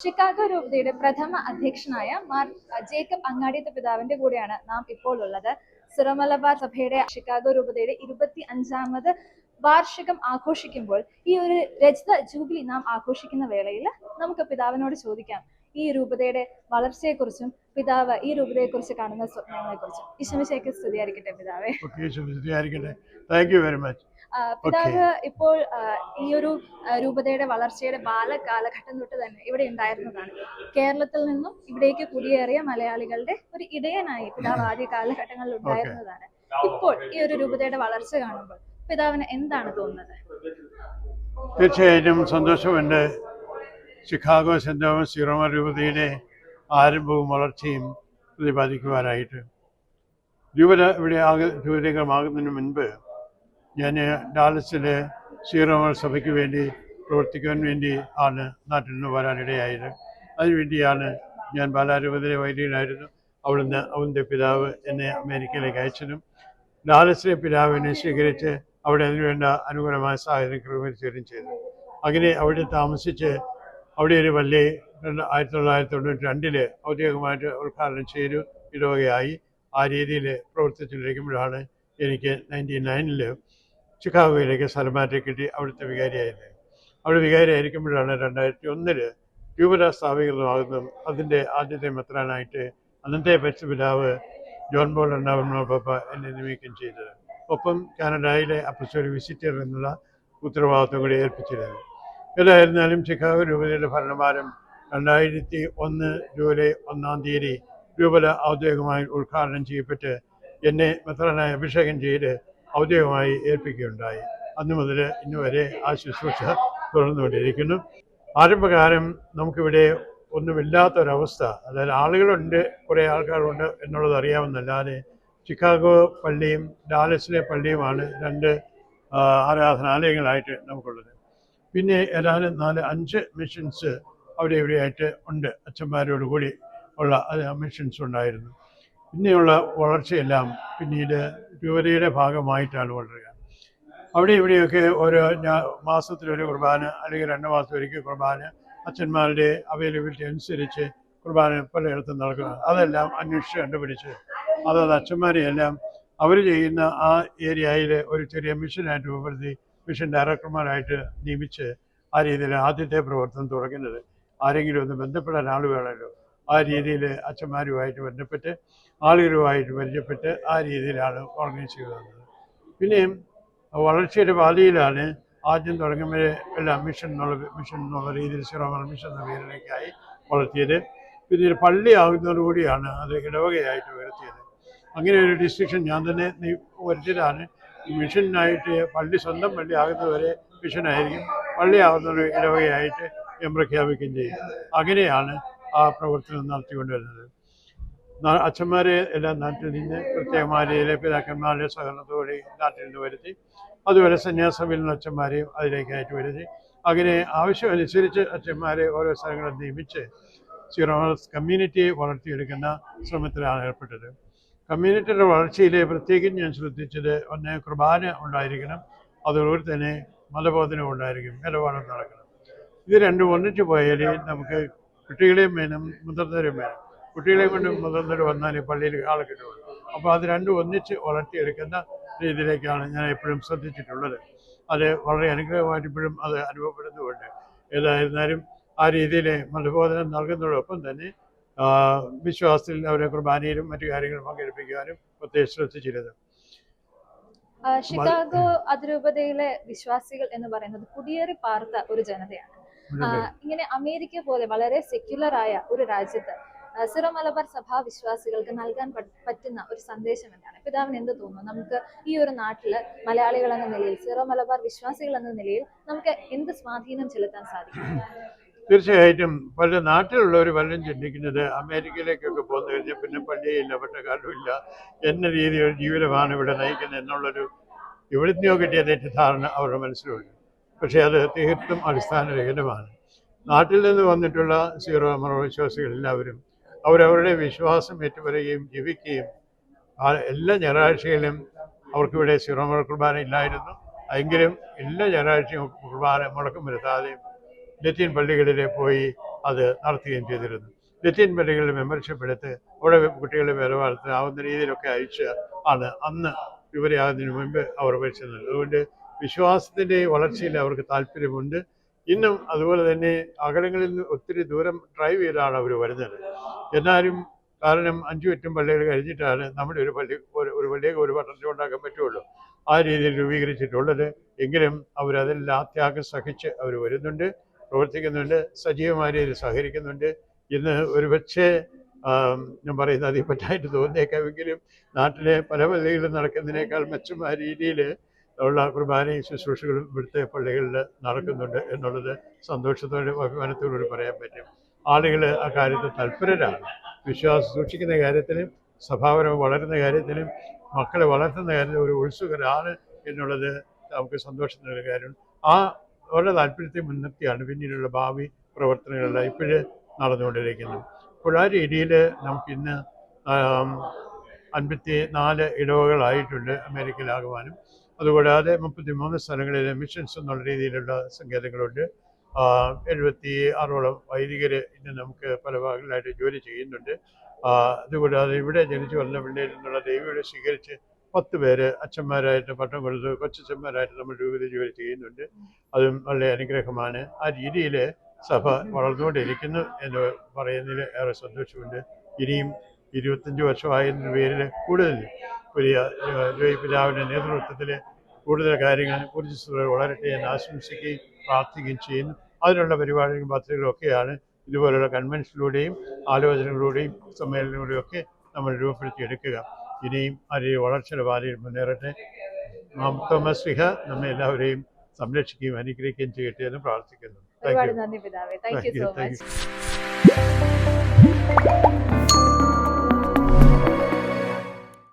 Chicago രൂപതയുടെ പ്രഥമ അധ്യക്ഷനായ മാർ ജേക്കബ് അങ്ങാടിയത്ത് പിതാവിന്റെ കൂടെയാണ് നാം ഇപ്പോൾ ഉള്ളത്. സിറോ മലബാർ സഭയുടെ ഷിക്കാഗോ രൂപതയുടെ 25ാമത് വാർഷികം ആഘോഷിക്കുമ്പോൾ ഈ ഒരു രജത ജൂബിലി നാം ആഘോഷിക്കുന്ന വേളയിൽ നമുക്ക് പിതാവിനോട് ചോദിക്കാം ഈ രൂപതയുടെ വളർച്ചയെക്കുറിച്ചും പിതാവ് ഈ രൂപതയെക്കുറിച്ച് കാണുന്ന സ്വപ്നങ്ങളെക്കുറിച്ചും. ഈശോമിശിഹായ്ക്ക് സ്തുതിയായിരിക്കട്ടെ പിതാവേ. Thank you very much. പിതാവ് ഇപ്പോൾ ഈ ഒരു രൂപതയുടെ വളർച്ചയുടെ ബാലകാലഘട്ടം തൊട്ട് തന്നെ ഇവിടെ ഉണ്ടായിരുന്നതാണ്. കേരളത്തിൽ നിന്നും ഇവിടേക്ക് കുടിയേറിയ മലയാളികളുടെ ഒരു ഇടയനായി പിതാവ് ആദ്യ കാലഘട്ടങ്ങളിൽ ഉണ്ടായിരുന്നതാണ്. ഇപ്പോൾ ഈ ഒരു രൂപതയുടെ വളർച്ച കാണുമ്പോൾ പിതാവിന് എന്താണ് തോന്നുന്നത്? തീർച്ചയായിട്ടും സന്തോഷമുണ്ട്. ഷിക്കാഗോ സെന്റ് തോമസ് സീറോ രൂപതയുടെ ആരംഭവും വളർച്ചയും പ്രതിപാദിക്കുവാനായിട്ട്. രൂപതീകമാകുന്നതിന് മുൻപ് ഞാൻ ഡാലസിലെ സീറോ സഭയ്ക്ക് വേണ്ടി പ്രവർത്തിക്കാൻ വേണ്ടി ആണ് നാട്ടിൽ നിന്ന് വരാനിടയായത്. അതിനുവേണ്ടിയാണ് ഞാൻ ബാലാരൂപതയിലെ വൈദികനായിരുന്നു. അവിടുന്ന് അവൻ്റെ പിതാവ് എന്നെ അമേരിക്കയിലേക്ക് അയച്ചതും ഡാലസിലെ പിതാവിനെ സ്വീകരിച്ച് അവിടെ അതിനുവേണ്ട അനുകൂലമായ സാഹചര്യം ക്രമീകരിക്കുകയും ചെയ്തു. അങ്ങനെ അവിടെ താമസിച്ച് അവിടെ ഒരു പള്ളി 1992 ഔദ്യോഗികമായിട്ട് ഉദ്ഘാടനം ചെയ്തു ഇടുകയായി. ആ രീതിയിൽ പ്രവർത്തിച്ചുകൊണ്ടിരിക്കുമ്പോഴാണ് എനിക്ക് 1999 ഷിക്കാഗോയിലേക്ക് സ്ഥലമാറ്റം കിട്ടി. അവിടുത്തെ വികാരിയായിരുന്നു. അവിടെ വികാരിയായിരിക്കുമ്പോഴാണ് 2001 രൂപത സ്ഥാപിതമാകുന്നതും അതിൻ്റെ ആദ്യത്തെ മെത്രാനായിട്ട് അന്നത്തെ പരിശുദ്ധപിതാവ് ജോൺ പോൾ രണ്ടാമൻ പാപ്പ എന്നെ നിയമിക്കുകയും ചെയ്തത്. ഒപ്പം കാനഡയിലെ അപ്പസ്തോലിക് വിസിറ്റർ എന്നുള്ള ഉത്തരവാദിത്വം കൂടി ഏൽപ്പിച്ചിരുന്നു. ഏതായിരുന്നാലും ഷിക്കാഗോ രൂപതയുടെ ഭരണഭാരം 2001 ജൂലൈ 1 രൂപത ഔദ്യോഗികമായി ഉദ്ഘാടനം ചെയ്യപ്പെട്ട് എന്നെ മെത്രാനായി അഭിഷേകം ചെയ്ത് ഔദ്യോഗികമായി ഏൽപ്പിക്കുകയുണ്ടായി. അന്നു മുതൽ ഇന്ന് വരെ ആ ശുശ്രൂഷ തുടർന്നുകൊണ്ടിരിക്കുന്നു. ആരംഭകാലം നമുക്കിവിടെ ഒന്നുമില്ലാത്തൊരവസ്ഥ, അതായത് ആളുകളുണ്ട്, കുറേ ആൾക്കാരുണ്ട് എന്നുള്ളത് അറിയാമെന്നല്ലാതെ ഷിക്കാഗോ പള്ളിയും ഡാലസിലെ പള്ളിയുമാണ് 2 ആരാധനാലയങ്ങളായിട്ട് നമുക്കുള്ളത്. പിന്നെ ഏതാനും 4-5 മിഷൻസ് അവിടെ ഇവിടെയായിട്ട് ഉണ്ട്. അച്ഛന്മാരോട് കൂടി ഉള്ള മിഷൻസ് ഉണ്ടായിരുന്നു. പിന്നെയുള്ള വളർച്ചയെല്ലാം പിന്നീട് രൂപതയുടെ ഭാഗമായിട്ടാണ് വളരുക. അവിടെ ഇവിടെയൊക്കെ ഓരോ മാസത്തിലൊരു കുർബാന അല്ലെങ്കിൽ 2 മാസത്തിലൊരിക്കൽ കുർബാന അച്ഛന്മാരുടെ അവൈലബിലിറ്റി അനുസരിച്ച് കുർബാന പലയിടത്തും നടക്കുക. അതെല്ലാം അന്വേഷിച്ച് കണ്ടുപിടിച്ച് അതത് അച്ഛന്മാരെയെല്ലാം അവർ ചെയ്യുന്ന ആ ഏരിയയിൽ ഒരു ചെറിയ മിഷനായിട്ട് രൂപപ്പെടുത്തി മിഷൻ ഡയറക്ടർമാരായിട്ട് നിയമിച്ച് ആ രീതിയിൽ ആദ്യത്തെ പ്രവർത്തനം തുടങ്ങുന്നത്. ആരെങ്കിലും ഒന്ന് ബന്ധപ്പെടാൻ ആൾ വേണമല്ലോ. ആ രീതിയിൽ അച്ഛന്മാരുമായിട്ട് ബന്ധപ്പെട്ട് ആളുകളുമായിട്ട് പരിചയപ്പെട്ട് ആ രീതിയിലാണ് ഓർഗനൈസ് ചെയ്തത്. പിന്നെയും വളർച്ചയുടെ പാതയിലാണ് ആദ്യം തുടങ്ങുമ്പോഴേ എല്ലാം മിഷൻ എന്നുള്ള രീതിയിൽ സീറോ മിഷൻ എന്ന പേരിലേക്കായി വളർത്തിയത്. പിന്നീട് പള്ളി ആകുന്നതോടുകൂടിയാണ് അത് ഇടവകയായിട്ട് ഉയർത്തിയത്. അങ്ങനെ ഒരു ഡിസ്ട്രിക്ഷൻ ഞാൻ തന്നെ വരുത്തിയതാണ്. മിഷനായിട്ട് പള്ളി സ്വന്തം പള്ളി ആകുന്നതുവരെ മിഷനായിരിക്കും, പള്ളി ആകുന്നൊരു ഇടവകയായിട്ട് ഞാൻ പ്രഖ്യാപിക്കുകയും ചെയ്യും. അങ്ങനെയാണ് ആ പ്രവർത്തനം നടത്തിക്കൊണ്ടുവരുന്നത്. അച്ഛന്മാരെ എല്ലാം നാട്ടിൽ നിന്ന് പ്രത്യേകമായ പിതാക്കന്മാരുടെ സഹകരണത്തോടെ നാട്ടിൽ നിന്ന് വരുത്തി, അതുപോലെ സന്യാസഭയിൽ നിന്ന് അച്ഛന്മാരെയും അതിലേക്കായിട്ട് വരുത്തി, അങ്ങനെ ആവശ്യമനുസരിച്ച് അച്ഛന്മാരെ ഓരോ സ്ഥലങ്ങളിൽ നിയമിച്ച് സീറോ കമ്മ്യൂണിറ്റിയെ വളർത്തിയെടുക്കുന്ന ശ്രമത്തിലാണ് ഏർപ്പെട്ടത്. കമ്മ്യൂണിറ്റിയുടെ വളർച്ചയിൽ പ്രത്യേകം ഞാൻ ശ്രദ്ധിച്ചത് ഒന്ന് കുർബാന ഉണ്ടായിരിക്കണം, അതോടുകൂടി തന്നെ മതബോധനം ഉണ്ടായിരിക്കും, നിലപാടും നടക്കണം. ഇത് രണ്ടും ഒന്നിച്ചു പോയാൽ നമുക്ക് കുട്ടികളെയും വേണം മുതിർന്നവരും വേണം. കുട്ടികളെ കൊണ്ട് മുതിർന്നവർ വന്നാൽ പള്ളിയിൽ ആളെ കിട്ടുള്ളൂ. അപ്പോൾ അത് രണ്ടും ഒന്നിച്ച് വളർത്തിയെടുക്കുന്ന രീതിയിലേക്കാണ് ഞാൻ എപ്പോഴും ശ്രദ്ധിച്ചിട്ടുള്ളത്. അത് വളരെ അനുഗ്രഹമായിട്ട് ഇപ്പോഴും അത് അനുഭവപ്പെടുന്നുമുണ്ട്. ഏതായിരുന്നാലും ആ രീതിയിൽ മതബോധനം നൽകുന്നതോടൊപ്പം തന്നെ വിശ്വാസത്തിൽ അവരെ കുർബാനയിലും മറ്റു കാര്യങ്ങളും പങ്കെടുപ്പിക്കാനും പ്രത്യേകം ശ്രദ്ധിച്ചിരുന്നു. ഷിക്കാഗോ അതിരൂപതയിലെ വിശ്വാസികൾ എന്ന് പറയുന്നത് കുടിയേറി പാർത്ത ഒരു ജനതയാണ്. ഇങ്ങനെ അമേരിക്ക പോലെ വളരെ സെക്യുലർ ആയ ഒരു രാജ്യത്ത് സിറോ മലബാർ സഭാ വിശ്വാസികൾക്ക് നൽകാൻ പറ്റുന്ന ഒരു സന്ദേശം എന്താണ്? പിതാവിന് എന്ത് തോന്നുന്നു? നമുക്ക് ഈ ഒരു നാട്ടില് മലയാളികൾ എന്ന നിലയിൽ, സിറോ മലബാർ വിശ്വാസികൾ എന്ന നിലയിൽ നമുക്ക് എന്ത് സ്വാധീനം ചെലുത്താൻ സാധിക്കും? തീർച്ചയായിട്ടും പല നാട്ടിലുള്ളവർ പലരും ചിന്തിക്കുന്നത് അമേരിക്കയിലേക്കൊക്കെ പോന്നു കഴിഞ്ഞാൽ പിന്നെ പള്ളിയില്ല, പട്ടക്കാലമില്ല, എന്ന രീതിയിൽ ജീവിതമാണ് ഇവിടെ നയിക്കുന്നത് എന്നുള്ളൊരു എവിടുന്നോ കിട്ടിയ തെറ്റിദ്ധാരണ അവരുടെ മനസ്സിലുണ്ട്. പക്ഷേ അത് തീർത്തും അടിസ്ഥാനരഹിതമാണ്. നാട്ടിൽ നിന്ന് വന്നിട്ടുള്ള സീറോ വിശ്വാസികൾ എല്ലാവരും അവരവരുടെ വിശ്വാസം ഏറ്റുപറയുകയും ജീവിക്കുകയും എല്ലാ ഞായറാഴ്ചയിലും അവർക്കിവിടെ സീറോ കുർബാന ഇല്ലായിരുന്നു. എങ്കിലും എല്ലാ ഞായറാഴ്ചയും കുർബാന മുടക്കം വരുത്താതെ ലത്തീൻ പള്ളികളിൽ പോയി അത് നടത്തുകയും ചെയ്തിരുന്നു. ലത്തീൻ പള്ളികളിൽ മെമ്പർഷിപ്പ് എടുത്ത് അവിടെ കുട്ടികളെ വേലവാലത്തിന് ആവുന്ന രീതിയിലൊക്കെ അയച്ച് ആണ് അന്ന് വിവരയാകുന്നതിന് മുൻപ് അവർ വെച്ചിരുന്നത്. അതുകൊണ്ട് വിശ്വാസത്തിൻ്റെ വളർച്ചയിൽ അവർക്ക് താല്പര്യമുണ്ട്. ഇന്നും അതുപോലെ തന്നെ അകലങ്ങളിൽ നിന്ന് ഒത്തിരി ദൂരം ഡ്രൈവ് ചെയ്താണ് അവർ വരുന്നത്. എന്നാലും കാരണം 5 പള്ളികൾ കഴിഞ്ഞിട്ടാണ് നമ്മുടെ ഒരു പള്ളിയൊക്കെ ഒരു പട്ടണത്തിൽ ഉണ്ടാക്കാൻ പറ്റുള്ളൂ. ആ രീതിയിൽ രൂപീകരിച്ചിട്ടുള്ളത്. എങ്കിലും അവരതെല്ലാം ത്യാഗം സഹിച്ച് അവർ വരുന്നുണ്ട്, പ്രവർത്തിക്കുന്നുണ്ട്, സജീവമായ രീതിയിൽ സഹകരിക്കുന്നുണ്ട്. ഇന്ന് ഒരുപക്ഷെ ഞാൻ പറയുന്നത് അതിപ്പറ്റായിട്ട് തോന്നിയേക്കാമെങ്കിലും നാട്ടിലെ പല പള്ളികളിലും നടക്കുന്നതിനേക്കാൾ മെച്ചമായ രീതിയിൽ ഉള്ള കുർബാനയും ശുശ്രൂഷകളും ഇവിടുത്തെ പള്ളികളിൽ നടക്കുന്നുണ്ട് എന്നുള്ളത് സന്തോഷത്തോടെ അഭിമാനത്തോടുകൂടി പറയാൻ പറ്റും. ആളുകൾ ആ കാര്യത്തിൽ തൽപരരാണ്. വിശ്വാസം സൂക്ഷിക്കുന്ന കാര്യത്തിലും സഭാപരം വളരുന്ന കാര്യത്തിലും മക്കളെ വളർത്തുന്ന കാര്യത്തിൽ ഒരു ഉത്സുകരാണ് എന്നുള്ളത് നമുക്ക് സന്തോഷം നൽകുന്ന കാര്യം. ആ അവരുടെ താല്പര്യത്തെ മുൻനിർത്തിയാണ് പിന്നീടുള്ള ഭാവി പ്രവർത്തനങ്ങളെല്ലാം ഇപ്പോഴും നടന്നുകൊണ്ടിരിക്കുന്നത്. അപ്പോൾ ആ രീതിയിൽ നമുക്കിന്ന് 54 ഇടവകളായിട്ടുണ്ട് അമേരിക്കയിലാകുവാനും. അതുകൂടാതെ 33 സ്ഥലങ്ങളിൽ മിഷൻസ് എന്നുള്ള രീതിയിലുള്ള സങ്കേതങ്ങളുണ്ട്. 76ഓളം വൈദികർ ഇന്ന് നമുക്ക് പല ഭാഗങ്ങളിലായിട്ട് ജോലി ചെയ്യുന്നുണ്ട്. അതുകൂടാതെ ഇവിടെ ജനിച്ചു വളർന്ന പിള്ളേരിൽ നിന്നുള്ള ദൈവങ്ങളെ സ്വീകരിച്ച് 10 പേര് അച്ഛന്മാരായിട്ട് പട്ടം കൊടുത്ത് കൊച്ചച്ഛന്മാരായിട്ട് നമ്മൾ രൂപത ജോലി ചെയ്യുന്നുണ്ട്. അതും വളരെ അനുഗ്രഹമാണ്. ആ രീതിയിൽ സഭ വളർന്നുകൊണ്ടിരിക്കുന്നു എന്ന് പറയുന്നതിൽ ഏറെ സന്തോഷമുണ്ട്. ഇനിയും 25 വർഷമായതിൻ്റെ പേരിൽ കൂടുതൽ വലിയ പിതാവിൻ്റെ നേതൃത്വത്തിൽ കൂടുതൽ കാര്യങ്ങൾ ഊർജ്ജസ്വലർ വളരട്ടെ എന്ന് ആശംസിക്കുകയും പ്രാർത്ഥിക്കുകയും ചെയ്യുന്നു. അതിനുള്ള പരിപാടികളും പദ്ധതികളും ഒക്കെയാണ് ഇതുപോലുള്ള കൺവെൻഷനിലൂടെയും ആലോചനകളിലൂടെയും സമ്മേളനങ്ങളിലൂടെയും ഒക്കെ നമ്മൾ രൂപപ്പെടുത്തിയെടുക്കുക. ഇനിയും അതിൽ വളർച്ചയുടെ പാതയിൽ മുന്നേറട്ടെ. തോമസ് ശ്ലീഹ നമ്മെ എല്ലാവരെയും സംരക്ഷിക്കുകയും അനുഗ്രഹിക്കുകയും ചെയ്യട്ടെ എന്ന് പ്രാർത്ഥിക്കുന്നു. ഒരുപാട് നന്ദി പിതാവേ. Thank you so thank much. U.